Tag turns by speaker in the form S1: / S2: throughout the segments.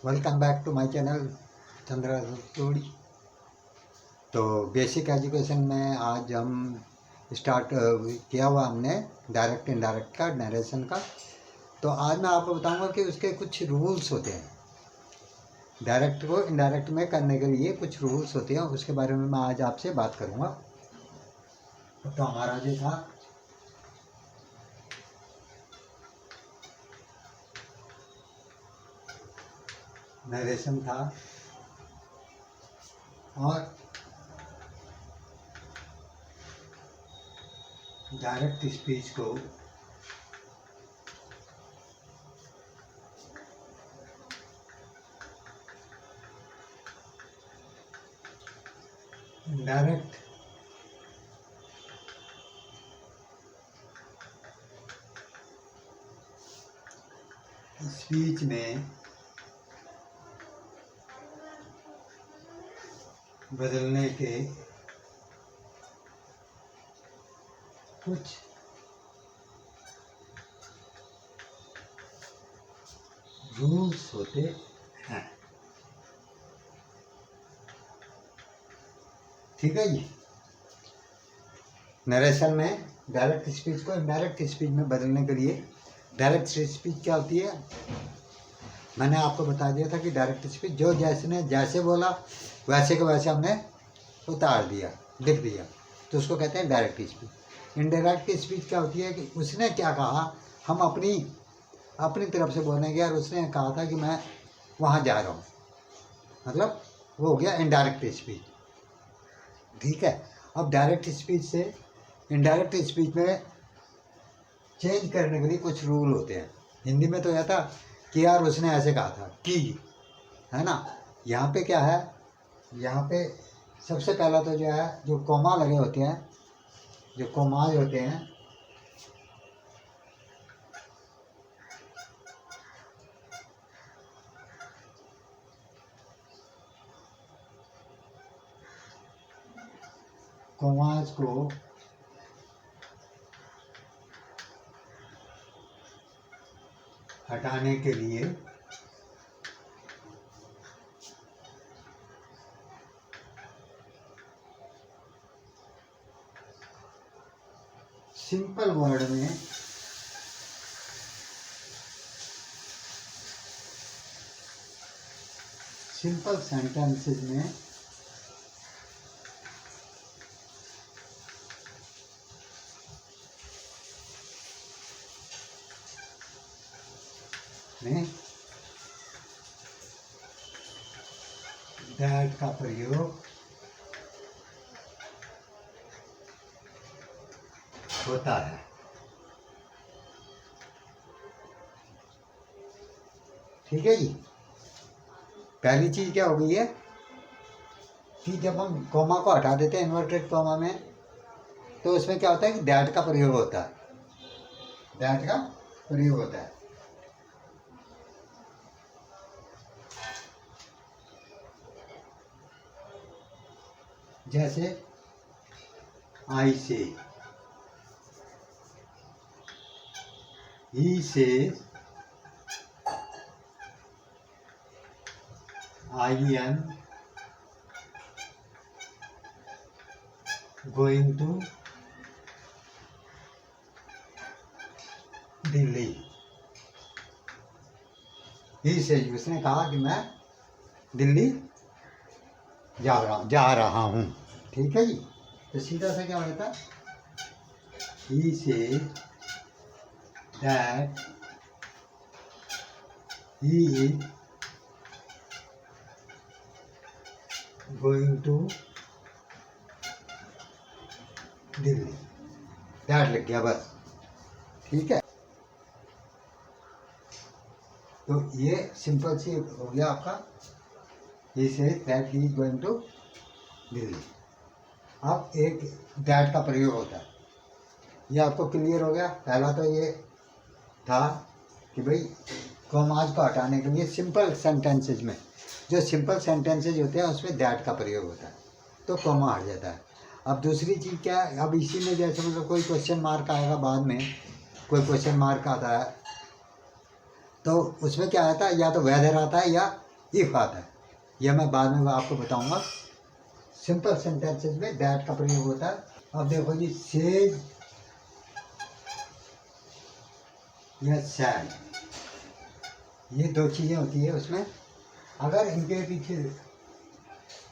S1: Welcome back to my channel Chandra Rasodi. तो basic education में आज हम स्टार्ट किया हुआ हमने डायरेक्ट इनडायरेक्ट का नरेशन का। तो आज मैं आपको बताऊंगा कि उसके कुछ रूल्स होते हैं। डायरेक्ट को इनडायरेक्ट में करने के लिए कुछ रूल्स होते हैं, उसके बारे में मैं आज आपसे बात करूंगा। तो हमारा जो था नरेशन था और डायरेक्ट स्पीच को डायरेक्ट स्पीच में बदलने के कुछ रूल्स होते हैं। ठीक है जी। नरेशन में डायरेक्ट स्पीच को इनडायरेक्ट स्पीच में बदलने के लिए डायरेक्ट स्पीच क्या होती है, मैंने आपको बता दिया था कि डायरेक्ट स्पीच जो जैसे बोला वैसे के वैसे हमने उतार दिया, लिख दिया, तो उसको कहते हैं डायरेक्ट स्पीच। इनडायरेक्ट स्पीच क्या होती है कि उसने क्या कहा, हम अपनी तरफ से बोलेंगे और उसने कहा था कि मैं वहाँ जा रहा हूँ, मतलब वो हो गया इनडायरेक्ट स्पीच। ठीक है। अब डायरेक्ट स्पीच से इनडायरेक्ट स्पीच में चेंज करने के लिए कुछ रूल होते हैं। हिंदी में तो यह था कि यार उसने ऐसे कहा था कि, है ना। यहाँ पे क्या है, यहाँ पे सबसे पहला तो जो है जो कोमा लगे होते हैं, जो कोमाज होते हैं, कोमाज को हटाने के लिए सिंपल वर्ड में सिंपल सेंटेंसेस में दैट का प्रयोग होता है। ठीक है जी। पहली चीज क्या हो गई है कि जब हम कॉमा को हटा देते हैं इन्वर्टेड कॉमा में, तो उसमें क्या होता है कि दैट का प्रयोग होता है, दैट का प्रयोग होता है। जैसे आई say, he say, I am going to Delhi. He say, उसने कहा कि मैं दिल्ली जा रहा हूँ। ठीक है जी। तो सीधा सा क्या होता है, he say that he is going to Delhi, that लिख गया बस। ठीक है। तो ये सिंपल सी हो गया आपका, he say that he is going to Delhi. अब एक दैट का प्रयोग होता है, ये आपको क्लियर हो गया। पहला तो ये था कि भाई कॉमाज को हटाने के लिए सिंपल सेंटेंसेज में, जो सिंपल सेंटेंसेज होते हैं उसमें दैट का प्रयोग होता है, तो कॉमा हट जाता है। अब दूसरी चीज़ क्या है, अब इसी में जैसे मतलब कोई क्वेश्चन मार्क आएगा, बाद में कोई क्वेश्चन मार्क आता है, तो उसमें क्या आता है, या तो वेदर आता है या इफ आता है, यह मैं बाद में आपको बताऊंगा। सिंपल सेंटेंसेस में दैट का प्रयोग होता है। अब देखो जी, सेज या सैड, ये दो चीज़ें होती है उसमें। अगर इनके पीछे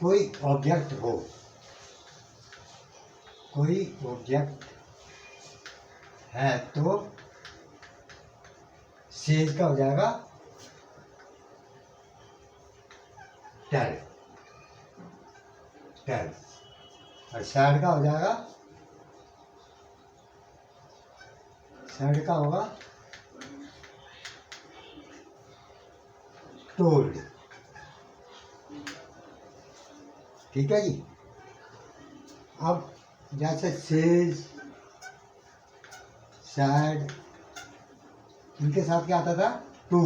S1: कोई ऑब्जेक्ट हो, कोई ऑब्जेक्ट है तो सेज का हो जाएगा टेल, टेल, और सैड का हो जाएगा, सैड का होगा टोल्ड। ठीक है जी। अब जैसे सेज, सैड, इनके साथ क्या आता था? टू।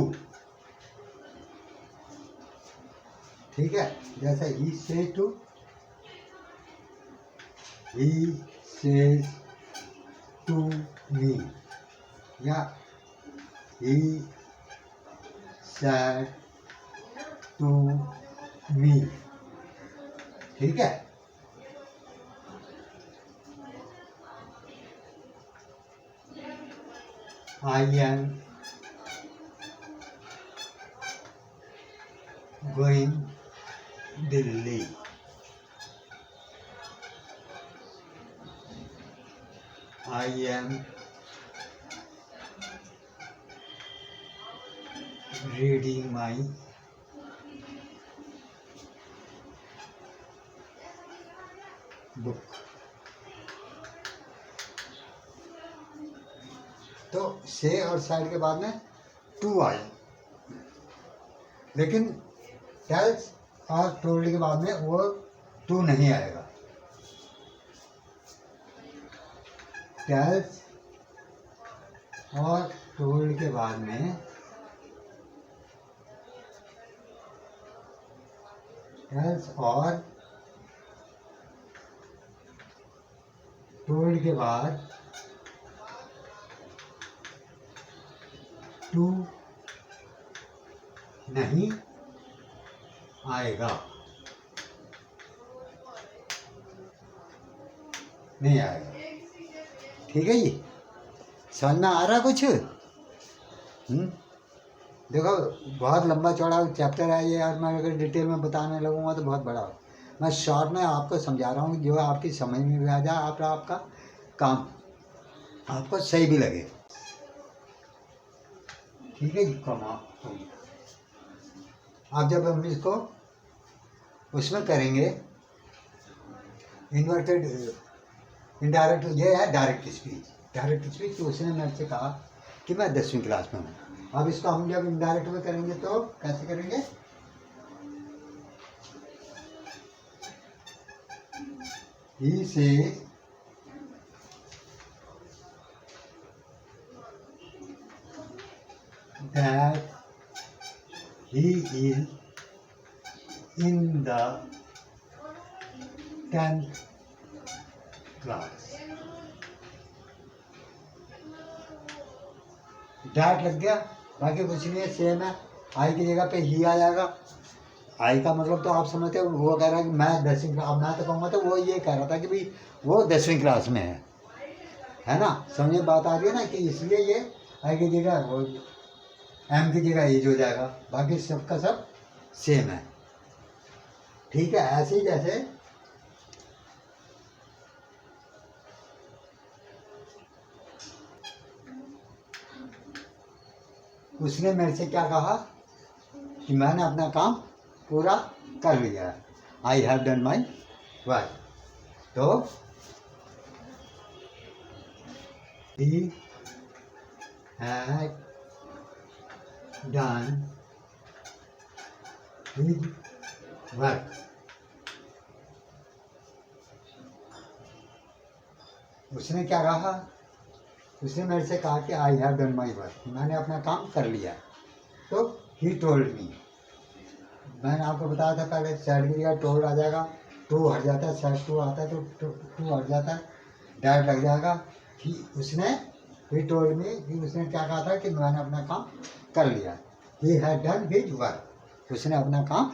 S1: ठीक है, जैसे he says to, he says to me, या ही सैड टू मी। ठीक है। I am going Delhi. I am reading my book. तो से और साइड के बाद में टू आए, लेकिन टेल्स और टोल्ड के बाद में वो टू नहीं आएगा। टेल्स और टोल्ड के बाद में टेल्स और टोल्ड के बाद टू नहीं आएगा, नहीं आएगा। ठीक है जी, समझ में आ रहा कुछ? देखो बहुत लंबा चौड़ा चैप्टर है ये, और मैं अगर डिटेल में बताने लगूंगा तो बहुत बड़ा हो। मैं शॉर्ट में आपको समझा रहा हूँ जो आपकी समझ में भी आ जाए, आपका काम आपको सही भी लगे। ठीक है जी, कमा। आप जब हम इसको उसमें करेंगे इन्वर्टेड इनडायरेक्ट, ये है डायरेक्ट स्पीच। डायरेक्ट स्पीच तो उसने मेरे से कहा कि मैं 10वीं क्लास में हूँ। अब इसको हम जब इनडायरेक्ट में करेंगे तो कैसे करेंगे? ही से that he is in the 10th class। That लग गया, बाकी कुछ नहीं है, सेम है। आई की जगह पे ही आ जाएगा। आई का मतलब तो आप समझते हो, वो कह रहा है कि मैं 10वीं क्लास, अब मैं तो कहूँगा तो वो ये कह रहा था कि भाई वो 10वीं क्लास में है ना? समझे बात आ रही है ना? कि इसलिए ये आई की जगह वो एम की जगह एज हो जाएगा, बाकी सबका सब सेम है। ठीक है, ऐसे ही जैसे उसने मेरे से क्या कहा कि मैंने अपना काम पूरा कर लिया है, I have done my work. तो he had done his work। उसने क्या कहा? उसने मेरे से कहा कि I have done my work, मैंने अपना काम कर लिया। तो ही टोल्ड मी, मैंने आपको बताया था पहले, सैड की जगह टोल्ड आ जाएगा, टू हट जाता है, सैड टू आता है तो टू हट जाता है, डैट लग जाएगा। उसने ही टोल्ड मी, उसने क्या कहा था कि मैंने अपना काम कर लिया, he had done his work. उसने अपना काम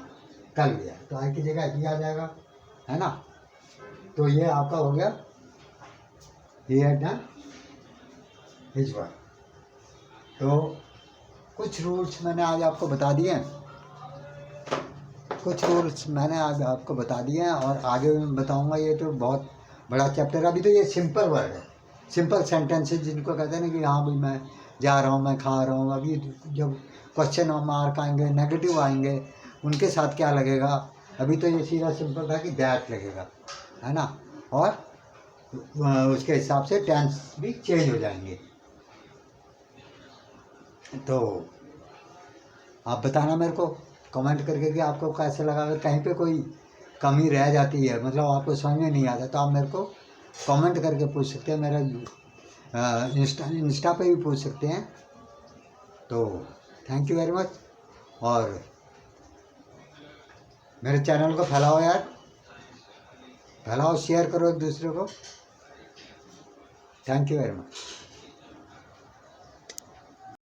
S1: कर लिया। तो आई की जगह ही आ जाएगा, है ना। तो ये आपका हो गया he had done his work. तो कुछ रूल्स मैंने आज आपको बता दिए हैं, कुछ रूल्स मैंने आज आपको बता दिए हैं और आगे मैं बताऊंगा। ये तो बहुत बड़ा चैप्टर है। अभी तो ये सिंपल वर्ड है, सिंपल सेंटेंसेस जिनको कहते हैं ना कि हाँ भाई मैं जा रहा हूँ, मैं खा रहा हूँ। अभी जब क्वेश्चन मार्क आएंगे, नेगेटिव आएंगे, उनके साथ क्या लगेगा। अभी तो ये सीधा सिंपल था कि दैट लगेगा, है ना। और उसके हिसाब से टेंस भी चेंज हो जाएंगे। तो आप बताना मेरे को कमेंट करके कि आपको कैसे लगा। अगर कहीं पे कोई कमी रह जाती है, मतलब आपको समझ में नहीं आता, तो आप मेरे को कमेंट करके पूछ सकते हैं। मेरा इंस्टा पे भी पूछ सकते हैं। तो थैंक यू वेरी मच। और मेरे चैनल को फैलाओ यार, फैलाओ, शेयर करो एक दूसरे को। Thank you very much.